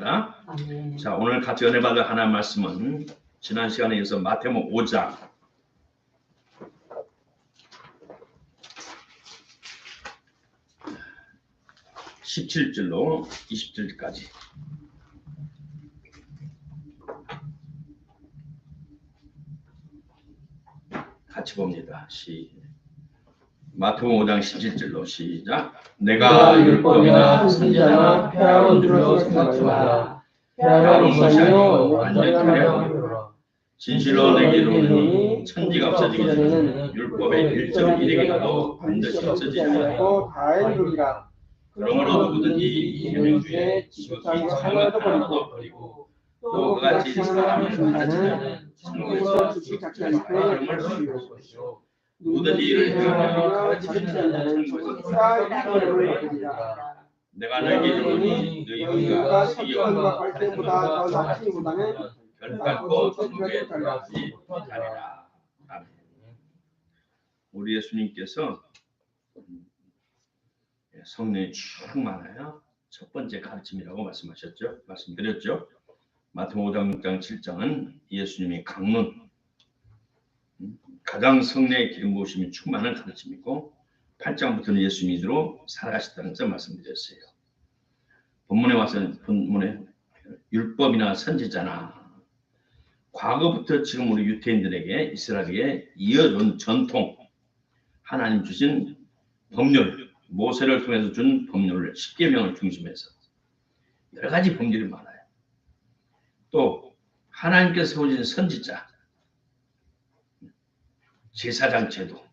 축복합니다. 자, 오늘 같이 은혜 받을 하나님 말씀은 지난 시간에 이어서 마태복음 5장 17절로 20절까지 같이 봅니다. 마태복음 5장 17절로 시작. 내가 율법이나 선지자나 폐하로 줄로 생각지 마라. 폐하로 것이 아니요 완전히 하려 진실로 내게 이르노니 천지가 없어지기 전에는 율법의 1.1획이라도 반드시 없어지지 아니하고 다 이루리라. 그러므로 누구든지 이 계명 중에 지극히 작은 하나도 버리고 또 그같이 사람을 가르치면 천국에서 지극히 작지 않은 이름을 얻을 것이요 누구든지 이를 행하며 가르치는 자는 천국에서 이름을 얻으리라. 내가 너에게 이르노니 너희 의가 세계와 갈대보다 더 낫지보다는 결단코 천국에 들어가지 못하리라. 아멘. 우리 예수님께서 성령이 충만하여 첫 번째 가르침이라고 말씀드렸죠. 마태복음 5장, 6장, 7장은 예수님이 강론, 가장 성령의 기름 부으심이 충만한 가르침이고 8장부터는 예수님이 주로 살아가셨다는 점 말씀드렸어요. 본문에 율법이나 선지자나 과거부터 지금 우리 유태인들에게 이스라엘에 이어준 전통, 하나님 주신 법률, 모세를 통해서 준 법률을 10계명을 중심해서 여러 가지 법률이 많아요. 또 하나님께서 세우신 선지자, 제사장 제도,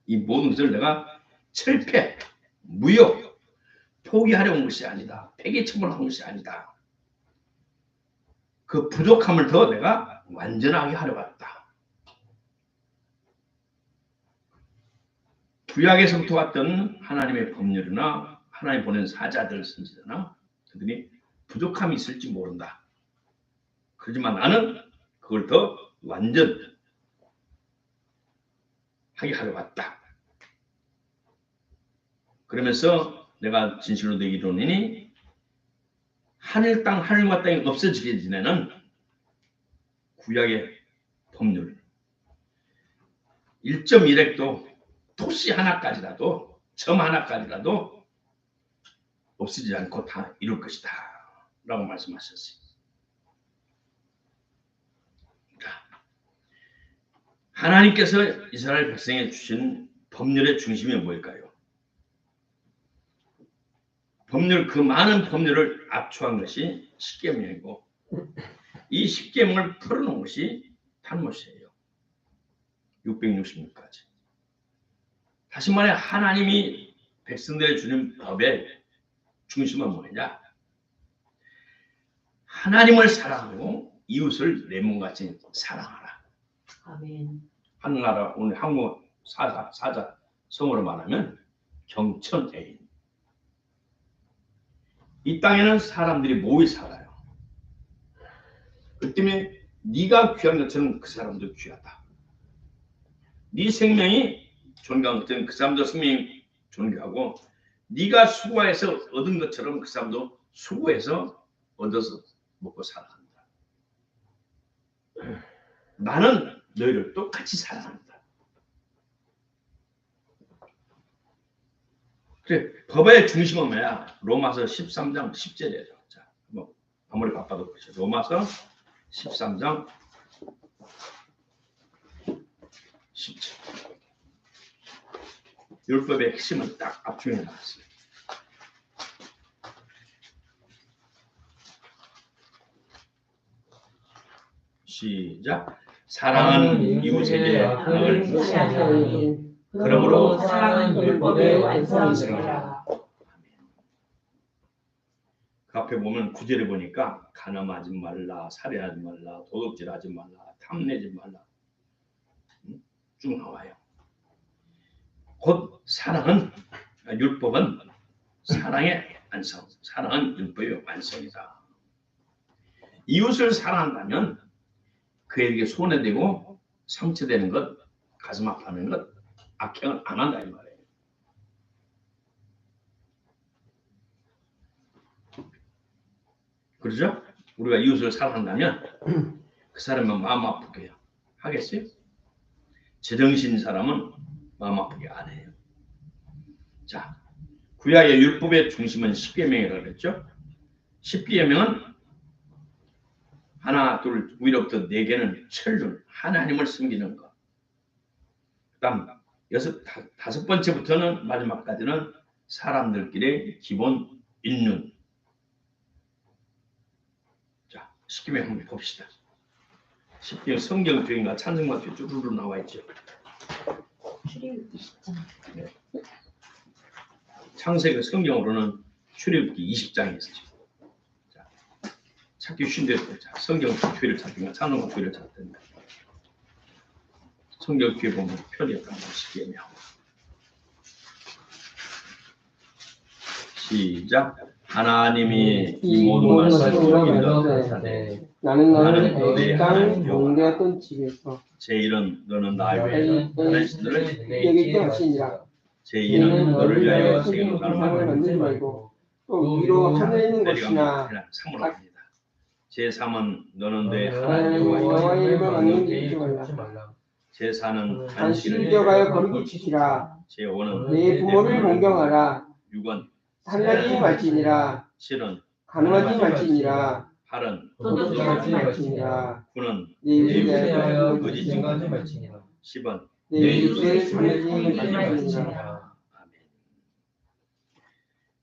이 모든 것을 내가 철폐, 무효, 포기하려는 것이 아니다. 폐기 처분하는 것이 아니다. 그 부족함을 더 내가 완전하게 하려 왔다. 구약에서부터 왔던 하나님의 법률이나 하나님 보낸 사자들, 선지자나 그들이 부족함이 있을지 모른다. 그렇지만 나는 그걸 더 완전하게 하려 왔다. 그러면서 내가 진실로 내게 이르노니 하늘 땅 하늘과 땅이 없어지기 전에는 구약의 법률 1.1획도 토시 하나까지라도 점 하나까지라도 없어지지 않고 다 이룰 것이다 라고 말씀하셨어요. 하나님께서 이스라엘 백성에 주신 법률의 중심이 뭘까요? 법률, 그 많은 법률을 압축한 것이 10계명이고 이 10계명을 풀어놓은 것이 탈못이에요. 666가지. 다시 말해 하나님이 백성들에 주는 법의 중심은 뭐냐? 하나님을 사랑하고 이웃을 내 몸같이 사랑하라. 아멘. 하늘나라 오늘 한국 사자 성으로 말하면 경천애인. 이 땅에는 사람들이 모이 살아요. 그 때문에 네가 귀한 것처럼 그 사람도 귀하다. 네 생명이 존귀한 것처럼 그 사람도 생명이 존귀하고 네가 수고해서 얻은 것처럼 그 사람도 수고해서 얻어서 먹고 살아간다. 나는 너희를 똑같이 사랑한다. 그래, 법의 중심은 뭐야? 로마서 13장 10절이에요. 자, 뭐 아무리 바빠도 그렇죠. 로마서 13장 10절. 율법의 핵심은 딱 압축해 놨어요. 시작. 사랑은 이웃에게 악을 행치 아니하니 그러므로 사랑은 율법의 완성이니라. 그 앞에 보면 9절에 보니까 간음하지 말라, 살해하지 말라, 도둑질하지 말라, 탐내지 말라 쭉 나와요. 곧 사랑은 율법은 사랑의 완성, 사랑은 율법의 완성이다. 이웃을 사랑한다면 그에게 손해되고 상처되는 것, 가슴 아파하는 것, 악행을 안 한다 이 말이에요. 그러죠? 우리가 이웃을 사랑한다면 그 사람은 마음 아프게 하겠어요? 제정신 사람은 마음 아프게 안 해요. 자, 구약의 율법의 중심은 십계명이라고 그랬죠? 십계명은 하나, 둘, 위로부터 네 개는 철륜, 하나님을 섬기는 것. 그다음 다섯 번째부터는 마지막까지는 사람들끼리 기본 인륜. 자, 십계명 한번 봅시다. 십계명 성경 중인가 찬송가 뒤에 쭈루루 나와 있죠. 출애굽기 20장. 네. 창세기 성경으로는 출애굽기 20장에 있어요. 자, 찾기 쉬운데 성경 뒤를 찾든가 찬송가 뒤를 찾든가. 성경 뒤에 보면 편이었던 십계명. 시작. 하나님이 이 모든 말씀을 말하되 나는 너를 애굽 땅 용되었던 집에서 제 일은 너는 나를 위해 다른 신들을 내게 있게 하시니라. 제 일은 너를 위하여 세계로 가는 상을 만들지 말고 말고 또 위로 하늘에 있는 것이나 삼으로 합니다. 제 3은 너는 내 하나님 하나님 여호와의 이름을 여호와의 만능히 잊지 말라. 제 4는 안식일을 지켜가여 거룩히 지키라. 제 5는 내 부모를 공경하라. 6은 살라기 말지니라. 7은 가늠하지 말지니라. 8은 도둑질하지 말지니라. 9는 내 이웃에 내 대하여 거짓 증거하지 말지니라. 10은 내 이웃을 장례지 말지니라. 아멘.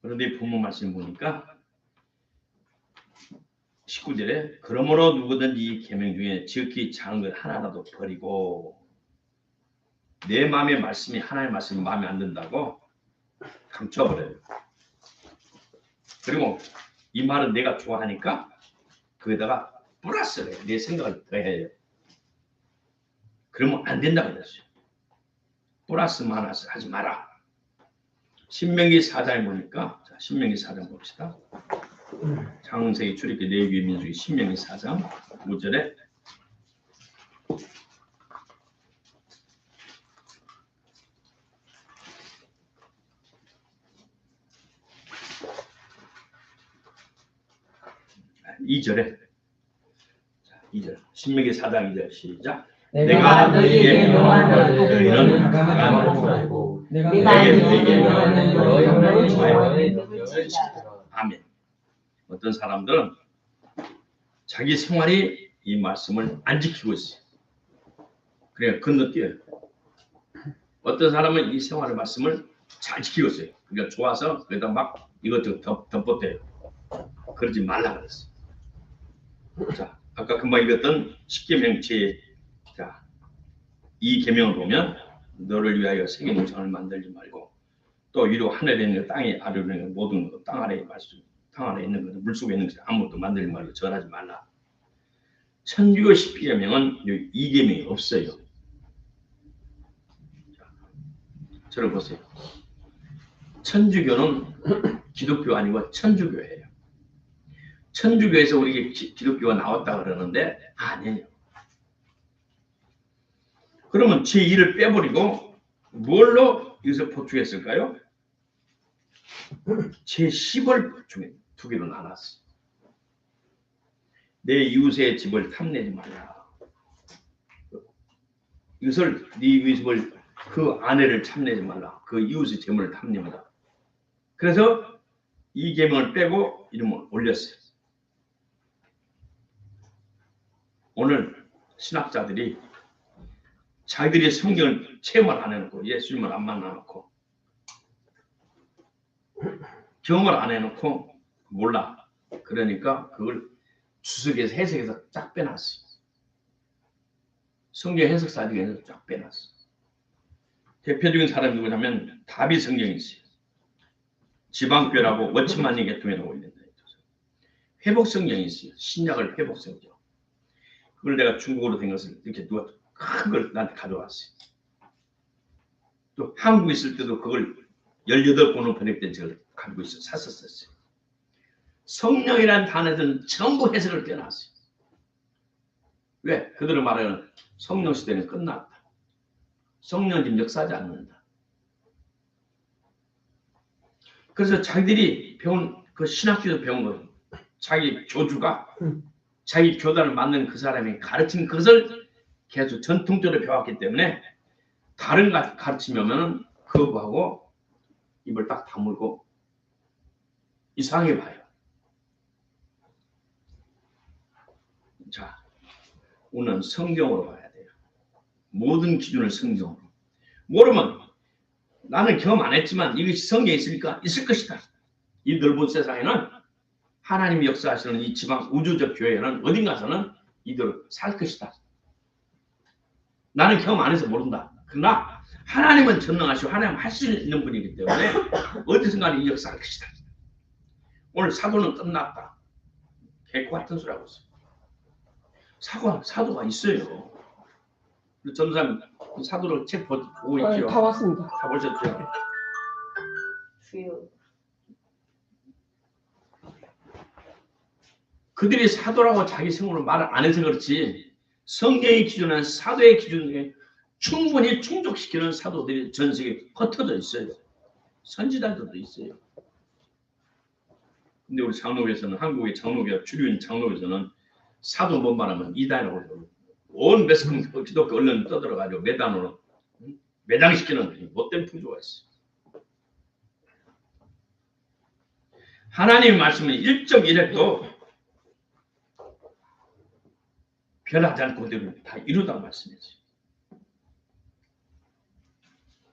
그런데 본문 말씀 보니까 19절에 그러므로 누구든지 이 계명 중에 지극히 작은 것 하나라도 버리고 내 마음의 말씀이 하나님의 말씀이 마음에 안 든다고 감춰버려요. 그리고 이 말은 내가 좋아하니까 거기다가 플러스를 해요. 내 생각을 더해요. 그러면 안 된다고 그랬어요. 플러스만 하지 마라. 신명기 4장에 보니까 자, 신명기 4장 봅시다. 창세기, 출애굽기, 레위기, 민수기, 신명기 4장 5절에 이 절에 2절 신명기 4장 2절 시작. 내가 너희에게 명하노니 너희는 가감하지 말고 내가 너희에게 명하는 너희 형제를 좋아하여 아멘. 어떤 사람들은 자기 생활이 이 말씀을 안 지키고 있어요. 그래 건너뛰어요. 어떤 사람은 이 생활의 말씀을 잘 지키고 있어요. 그러니까 좋아서 그러다 막 이것저것 덧붙여요. 그러지 말라 그랬어요. 자, 아까 금방 읽었던 십계명체 자, 이 계명을 보면 너를 위하여 세계 모상을 만들지 말고 또 위로 하늘에 있는 것, 땅에 아래로 있는 것, 모든 것, 땅 아래에 말씀, 땅 아래에 있는 것, 물속에 있는 것 아무것도 만들지 말고 절하지 말라. 천주교 십계명은 이 계명이 없어요. 자, 저를 보세요. 천주교는 기독교 아니고 천주교예요. 천주교에서 우리 기독교가 나왔다 그러는데 아니에요. 그러면 제2를 빼버리고 뭘로 여기서 보충했을까요? 제10을 보충해 두 개로 나눴어. 내 이웃의 집을 탐내지 말라. 이것을 네 이웃을 그 아내를 탐내지 말라. 그 이웃의 재물을 탐내마라. 그래서 이 계명을 빼고 이름을 올렸어요. 오늘 신학자들이 자기들이 성경을 체험을 안 해놓고 예수님을 안 만나놓고 경험을 안 해놓고 몰라. 그러니까 그걸 주석에서 해석해서 쫙 빼놨어요. 성경 해석사 중에서 쫙 빼놨어요. 대표적인 사람이 누구냐면 다비 성경이 있어요. 지방교라고 워치만리 계통이라고 있는데 회복 성경이 있어요. 신약을 회복 성경. 그걸 내가 중국어로 된 것을 이렇게 누가 큰 걸 나한테 가져왔어요. 또 한국에 있을 때도 그걸 18권으로 번역된 책을 가지고 있어 샀었어요. 성령이라는 단어는 전부 해석을 떼놨어요. 왜? 그들은 말하는 성령 시대는 끝났다. 성령 지금 역사하지 않는다. 그래서 자기들이 배운 그 신학교에서 배운 거 자기 교주가 자기 교단을 만든 그 사람이 가르친 것을 계속 전통적으로 배웠기 때문에 다른 가르침이 오면은 거부하고 입을 딱 다물고 이상하게 봐요. 자, 오늘은 성경으로 봐야 돼요. 모든 기준을 성경으로. 모르면 나는 경험 안 했지만 이것이 성경에 있으니까 있을 것이다. 이 넓은 세상에는 하나님이 역사하시는 이 지방 우주적 교회는 어딘가서는 이대로 살 것이다. 나는 경험 안 해서 모른다. 그러나 하나님은 전능하시고 하나님은 할 수 있는 분이기 때문에 어디선가는 이 역사할 것이다. 오늘 사도는 끝났다. 개코 같은 소리 하고 있어요. 사도가 있어요. 전사님 사도를 책 보고 있죠. 다 왔습니다. 다 보셨죠? 주요. 그들이 사도라고 자기 성으로 말을 안 해서 그렇지 성경의 기준은 사도의 기준에 충분히 충족시키는 사도들이 전 세계에 흩어져 있어요. 선지자들도 있어요. 근데 우리 장로교에서는 한국의 장로교 주류인 장로교에서는 사도 못 말하면 이단이라고 온 매스컴 기독교 언론 떠들어가지고 매단으로 매장시키는 못된 풍조가 있어요. 하나님의 말씀은 1.1획도 변하지 않고 그대로 다 이루다는 말씀이지.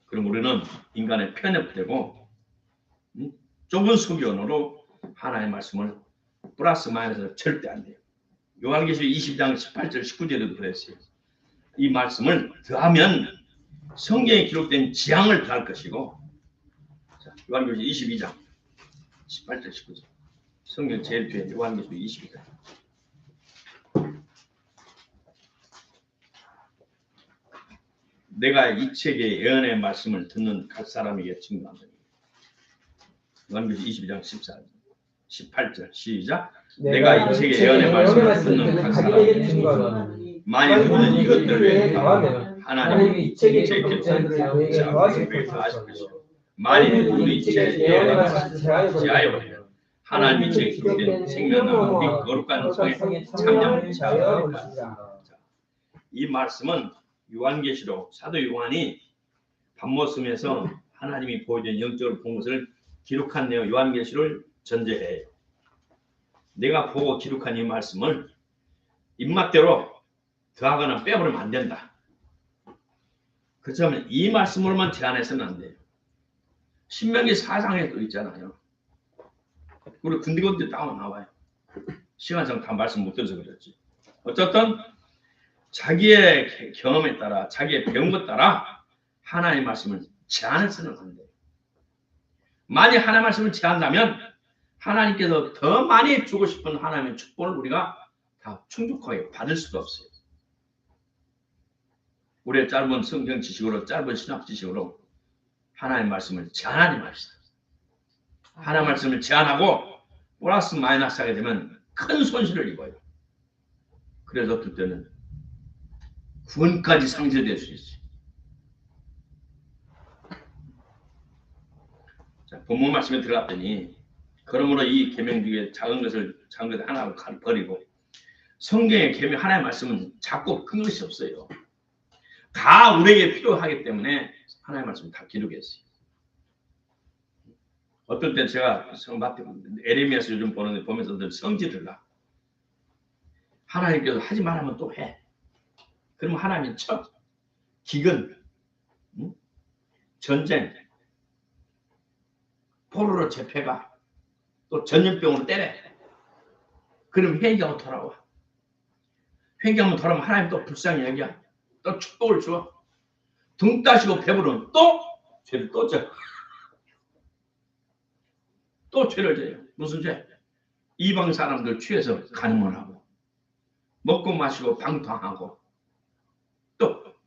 그럼 우리는 인간의 편협되고 좁은 소견으로 하나님의 말씀을 플러스 마이너스 절대 안 돼요. 요한계시록 22장 18절 19절에도 그랬어요. 이 말씀을 더하면 성경에 기록된 지향을 더할 것이고 자, 요한계시록 22장 18절 19절 성경 제일 뒤에 요한계시록 22장 내가 이 책의 예언의 말씀을 듣는 각 사람에게 증거한다. 요한계시록 22장 18절 시작. 내가 이 책의 예언의 말씀을 듣는 각 사람에게 증거한다. 만일 그는 이것들을 위해 더하면 하나님이 이 책에 기록된 그에게 더하실 것이고 만일 그는 이 책의 예언의 말씀을 제하여버리면 하나님이 이 책에 기록된 생명나무 및 거룩한 성에 참여하는 자가 될 것이다. 이 말씀은 요한계시록 사도 요한이 밤모섬에서 하나님이 보여준 영적으로 본 것을 기록한 내용 요한계시록을 전제해요. 내가 보고 기록한 이 말씀을 입맛대로 더하거나 빼버리면 안 된다. 그렇다면 이 말씀으로만 제한해서는 안 돼요. 신명기 4장에도 있잖아요. 우리 군데군데 나와요. 시간상 다 말씀 못 들어서 그랬지. 어쨌든 자기의 경험에 따라 자기의 배운 것 따라 하나님의 말씀을 제한해서는 안 돼요. 만약 하나님의 말씀을 제한한다면 하나님께서 더 많이 주고 싶은 하나님의 축복을 우리가 다 충족하게 받을 수가 없어요. 우리의 짧은 성경 지식으로 짧은 신학 지식으로 하나님의 말씀을 제한하지 맙시다. 하나님의 말씀을 제한하고 플러스 마이너스 하게 되면 큰 손실을 입어요. 그래서 어떨 때는 구원까지 상쇄될 수 있어요. 자, 본문 말씀에 들어갔더니 그러므로 이 계명 중에 작은 것을 하나 버리고 성경의 계명 하나의 말씀은 작고 큰 것이 없어요. 다 우리에게 필요하기 때문에 하나의 말씀 다 기록했어요. 어떨 때 제가 에레미야서 요즘 보면서 성질을 나. 하나님께서 하지 말라면 또 해. 그러면 하나님이 쳐. 기근, 전쟁, 포로로 잡혀가. 또 전염병으로 때려. 그럼 회개하고 돌아와. 회개하면 돌아오면 하나님 또 불쌍히 여기야. 또 축복을 줘. 등 따시고 배부르면 또 죄를 또 져. 또 죄를 져요. 무슨 죄? 이방 사람들 취해서 간음을 하고 먹고 마시고 방탕하고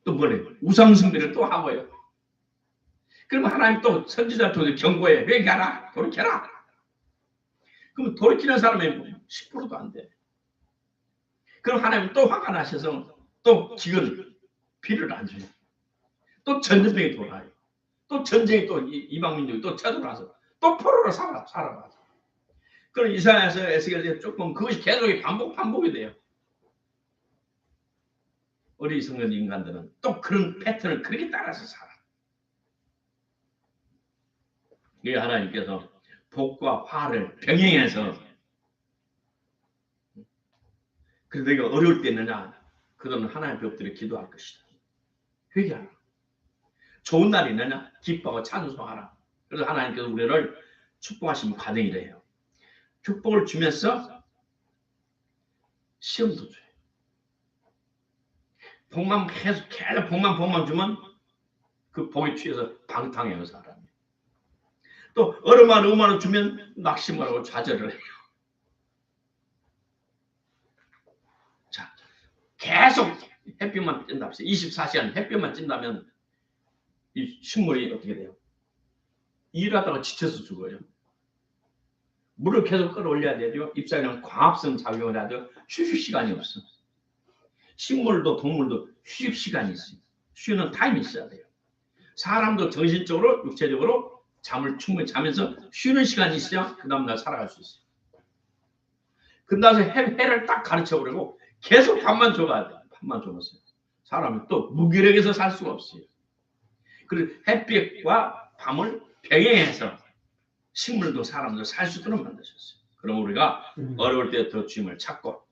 또 뭐래요? 우상숭배를 또 하고요. 그러면 하나님 또 선지자 통해 경고해. 회개하라. 돌이켜라. 그럼 돌이키는 사람이 10%도 안 돼. 그럼 하나님 또 화가 나셔서 또 기근 비를 안 줘요. 또 전쟁이 돌아요. 또 전쟁이 또 이방민족이 또 쳐들어와서 또 포로로 살아봐. 그럼 이사야서 에스겔서 조금 그것이 계속 반복이 돼요. 어리석은 인간들은 또 그런 패턴을 그렇게 따라서 살아. 이 하나님께서 복과 화를 병행해서 그래서 내가 어려울 때 있느냐? 그들은 하나님 벽들에 기도할 것이다. 회개하라. 좋은 날이 있느냐? 기뻐하고 찬송하라. 그래서 하나님께서 우리를 축복하시는 과정이래요. 축복을 주면서 시험도 줘요. 복만 계속 복만 주면 그 복에 취해서 방탕해요, 사람이. 또 얼마나 주면 낙심을 하고 좌절을 해요. 자, 계속 햇빛만 찐다 합시다. 24시간 햇빛만 찐다면 이 식물이 어떻게 돼요? 일하다가 지쳐서 죽어요. 물을 계속 끌어올려야 되죠. 잎사귀는 광합성 작용을 하죠. 휴식 시간이 없어. 식물도 동물도 휴식 시간이 있어요. 쉬는 타임이 있어야 돼요. 사람도 정신적으로 육체적으로 잠을 충분히 자면서 쉬는 시간이 있어야 그 다음날 살아갈 수 있어요. 그다음에 해를 딱 가르쳐버리고 계속 밥만 줘가야 돼요. 밥만 줘보세요. 사람이 또 무기력해서 살 수가 없어요. 그리고 햇빛과 밤을 병행해서 식물도 사람도 살 수 있도록 만드셨어요. 그럼 우리가 어려울 때 더 주님을 찾고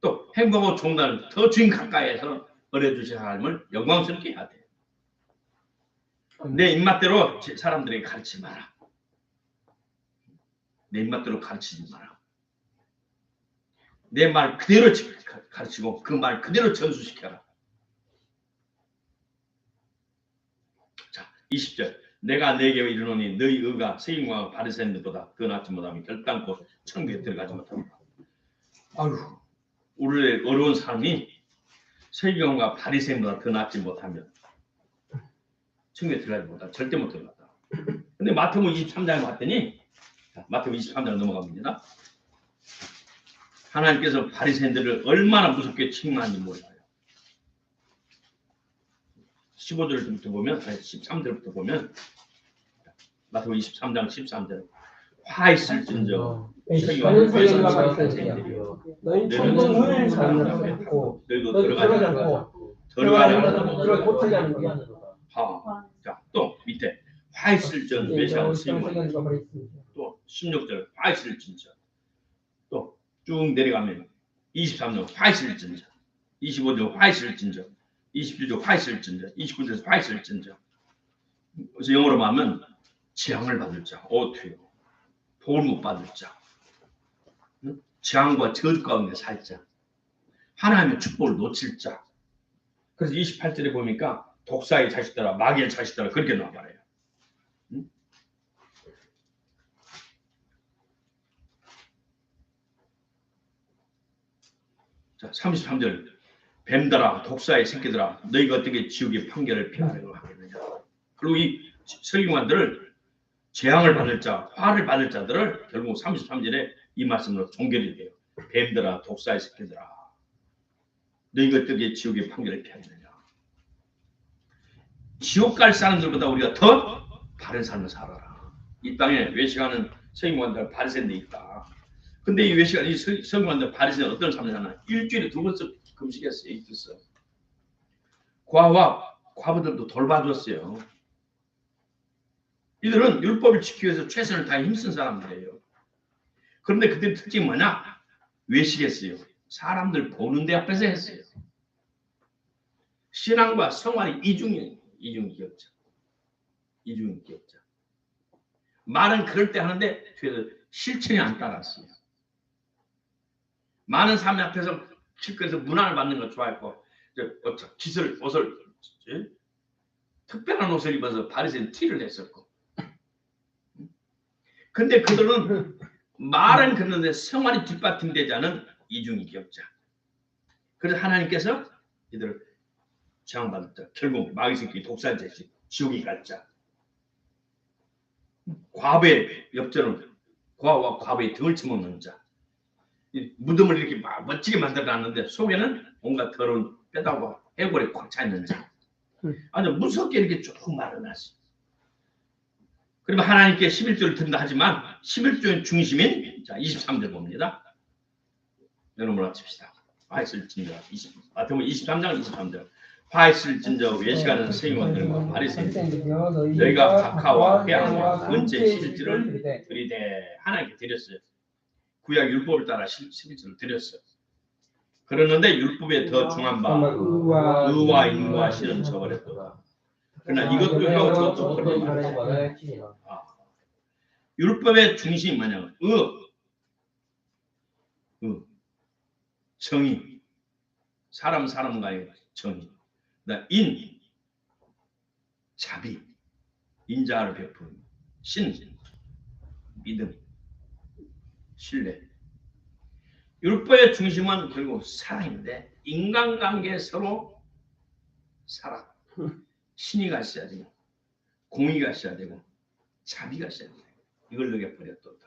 또 행복하고 좋은 날 더 주님 가까이에서 어려주신 하나님을 영광스럽게 해야 돼요. 내 입맛대로 사람들에게 가르치지 마라. 내 입맛대로 가르치지 마라. 내 말 그대로 가르치고 그 말 그대로 전수시켜라. 자, 20절. 내가 내게 이르노니 너희 의가 세인과 바리새인들보다 더 낫지 못하면 결단코 천국에 들어가지 못합니다. 아유, 우리의 어려운 삶이 세인과 바리새인보다 더 낫지 못하면 천국에 들어가지 못한다. 절대 못 들어간다. 근데 마태복음 23장에 봤더니 마태복음 23장 넘어갑니다. 하나님께서 바리새인들을 얼마나 무섭게 책망하는지 몰라요. 15절부터 보면, 아니 13절부터 보면 마태복음 23장 13절 화 있을진저 바리새인과 바리새인들이여 너희 천국을 사랑하고 너희도 들어가지 않고 들어가지 못하게 하는 거야. 자, 또 밑에 화 있을전 메시아는 스님은 또 16절 화 있을진저 또 쭉 내려가면 23절 화 있을진저 25절 화 있을진저 27절 화 있을진저 29절 화 있을진저 그래서 영어로 하면 재앙을 받을 자 어투요 복을 못 받을 자 재앙과 저주 가운데 살 자 하나님의 축복을 놓칠 자. 그래서 28절에 보니까 독사의 자식들아 마귀의 자식들아 그렇게 나와 말해요. 자, 33절 뱀들아 독사의 새끼들아 너희가 어떻게 지옥의 판결을 피하려고 하겠느냐. 그리고 이 설교관들을 재앙을 받을 자 화를 받을 자들을 결국 33절에 이 말씀으로 종결이 돼요. 뱀들아 독사의 새끼들아 너희가 어떻게 지옥의 판결을 피하겠느냐. 지옥 갈 사람들보다 우리가 더 바른 삶을 살아라. 이 땅에 외식하는 성경관들 바리새인들이 있다. 근데 이 외식하는 이 성경관들 바리새인은 어떤 삶을 사나? 일주일에 2번씩 금식했어요. 있었어. 과와 과부들도 돌봐줬어요. 이들은 율법을 지키기 위해서 최선을 다해 힘쓴 사람들이에요. 그런데 그때 특징이 뭐냐? 외식했어요. 사람들 보는 데 앞에서 했어요. 신앙과 생활이 이중기업자. 말은 그럴 때 하는데 뒤에서 실천이 안 따랐어요. 많은 사람 앞에서 길거리에서 문안을 받는 걸 좋아했고 옷을 특별한 옷을 입어서 바리새인 티를 냈었고 근데 그들은 말은 그런데 생활이 뒷받침되지 않은 이중기업자. 그래서 하나님께서 이들을 재앙받을 자 결국 마귀 새끼 독살 자식 지옥에 갈 자. 과부의 엽전은 과와 과부의 등을 치먹는 자. 무덤을 이렇게 막 멋지게 만들어놨는데 속에는 온갖 더러운 뼈다귀와 해골이 꽉 차 있는 자. 아주 무섭게 이렇게 쭉 말아놨어. 그러면 하나님께 11조를 드린다 하지만 11조의 중심인 자 23절 봅니다. 여러분 맞춥시다. 화했을 진저 마태복음 23장 23절 화했을 진저 외식하는 세리와 들과 바리새인들 너희가 각하와 회양과 은채 11조를 드리되 하나님께 드렸어요. 구약 율법을 따라 11조를 드렸어요. 그러는데 율법에 더 중한 바 의와 인과 실은 저버렸도다. 그러나 이것도 하고 저것도 버리라. 율법의 중심이 뭐냐면 정의, 사람과의 정의, 인, 자비, 인자를 베푸는 신, 믿음, 신뢰. 율법의 중심은 결국 사랑인데 인간관계 서로 사랑, 신의가 있어야 되고 공의가 있어야 되고 자비가 있어야 되고 이걸 너게 버렸도다.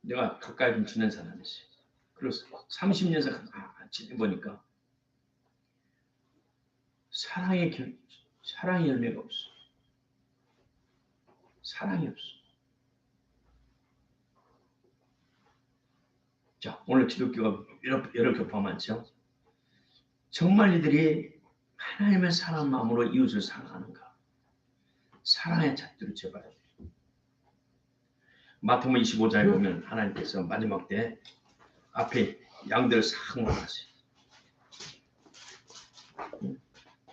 내가 가까이 좀 지낸 사람이었어요. 그래서 30년 지내보니까 사랑의 열매가 없어. 사랑이 없어. 자, 오늘 기독교가 여러 교파 많죠? 정말 이들이 하나님의 사랑한 마음으로 이웃을 사랑하는가? 사랑의 잣대로 제발해야 돼요. 마태복음 25장에 보면 하나님께서 마지막 때 앞에 양들을 싹 모아놨어요.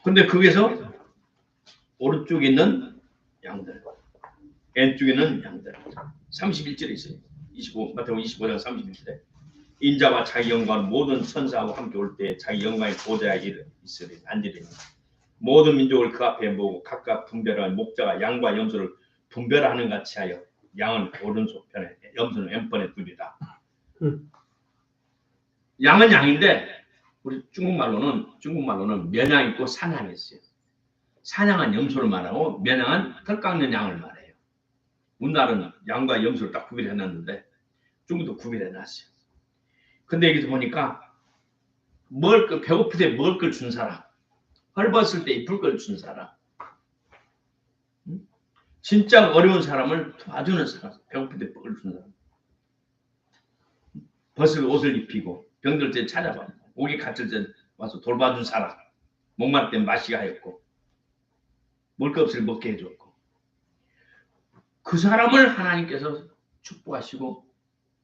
근데 거기서 오른쪽에 있는 양들, 왼쪽에 있는 양들 31절에 있어요. 마태복음 25장 31절에 인자와 자기 영광 모든 천사하고 함께 올 때 자기 영광의 보좌에 있으리 앉으리니 모든 민족을 그 앞에 모으고 각각 분별한 목자가 양과 염소를 분별하는 같이 하여 양은 오른쪽 편에 염소는 왼편에 두리라. 양은 양인데 우리 중국말로는 면양 있고 산양이 있어요. 산양은 염소를 말하고 면양은 털 깎는 양을 말해요. 우리나라는 양과 염소를 딱 구별해 놨는데 중국도 구별해 놨어요. 근데 여기서 보니까 배고플 때 먹을 걸 준 사람, 헐벗을 때 입을 걸 준 사람, 진짜 어려운 사람을 도와주는 사람, 배고플 때 먹을 준 사람, 벗을 옷을 입히고 병들 때 찾아봐, 목이 갇힐 때 와서 돌봐준 사람, 목마를 때 마시게 하였고 먹을 것 없을 먹게 해줬고 그 사람을 하나님께서 축복하시고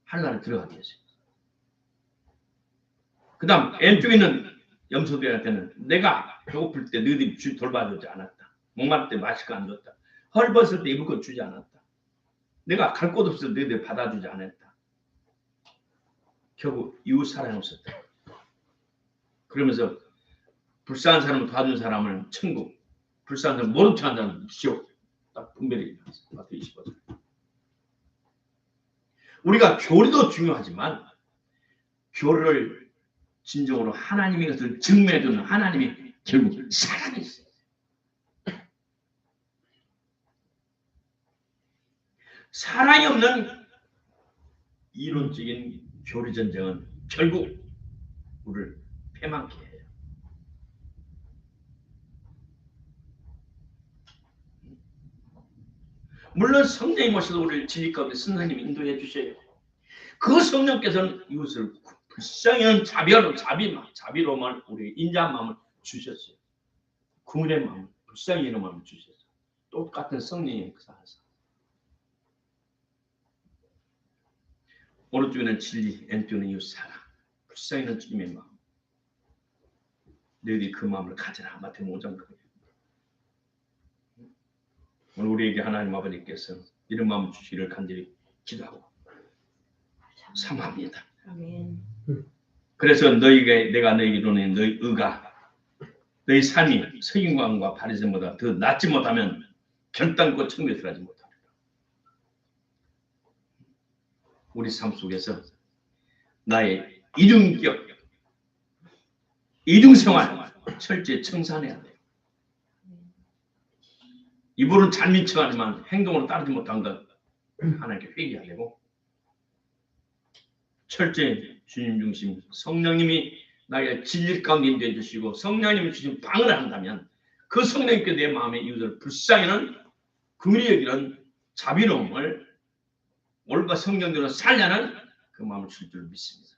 하늘나라에 들어가게 했어요. 그 다음 왼쪽에 있는 염소들한테는 내가 배고플 때 너희들이 돌봐주지 않았다. 목마를 때 마실 거 안 줬다. 헐벗을 때 입을 것 주지 않았다. 내가 갈 곳 없을 때 너희들 받아주지 않았다. 결국 이웃 사랑이 없었다. 그러면서 불쌍한 사람을 도와준 사람은 천국, 불쌍한 사람 모른 척한 사람은 지옥. 딱 분별이 일어났어요. 마태복음 25장. 우리가 교리도 중요하지만 교리를 진정으로 하나님의 것을 증명해주는 하나님이 결국 사랑이 있어요. 사랑이 없는 이론적인 교리 전쟁은 결국 우리를 패망케 해요. 물론 성령이 오셔서 우리를 진리 가운데 선생님 인도해 주셔요. 그 성령께서는 이웃을 불쌍히 하는 자비로만 우리 인자한 마음을 주셨어요. 구원의 마음, 불쌍히 하는 마음을 주셨어요. 똑같은 성령의 역사에서. 오른쪽에는 진리, 왼쪽에는 이웃 사랑, 불쌍히 하는 주님의 마음. 너희들이 그 마음을 가져라. 마태복음 5장 그거예요. 오늘 우리에게 하나님 아버지께서 이런 마음을 주시기를 간절히 기도하고 사모합니다. 아멘. 그래서 내가 너희에게 이루는 너희 의가 너희 삶이 서기관과 바리새인보다 더 낫지 못하면 결단코 천국에 들어가지 못합니다. 우리 삶 속에서 나의 이중격, 이중생활 철저히 청산해야 돼요. 입으로는 잘 미쳐가지만 행동으로 따르지 못한 것 하나님께 회개해야 되고 철저히 주님 중심 성령님이 나의 진리 가운데 인도해 주시고 성령님이 주신 방을 한다면 그 성령님께 내 마음의 이웃을 불쌍히 하는 긍휼히 여기는 자비로움을 올바 성령대로 살려는 그 마음을 줄 줄 믿습니다.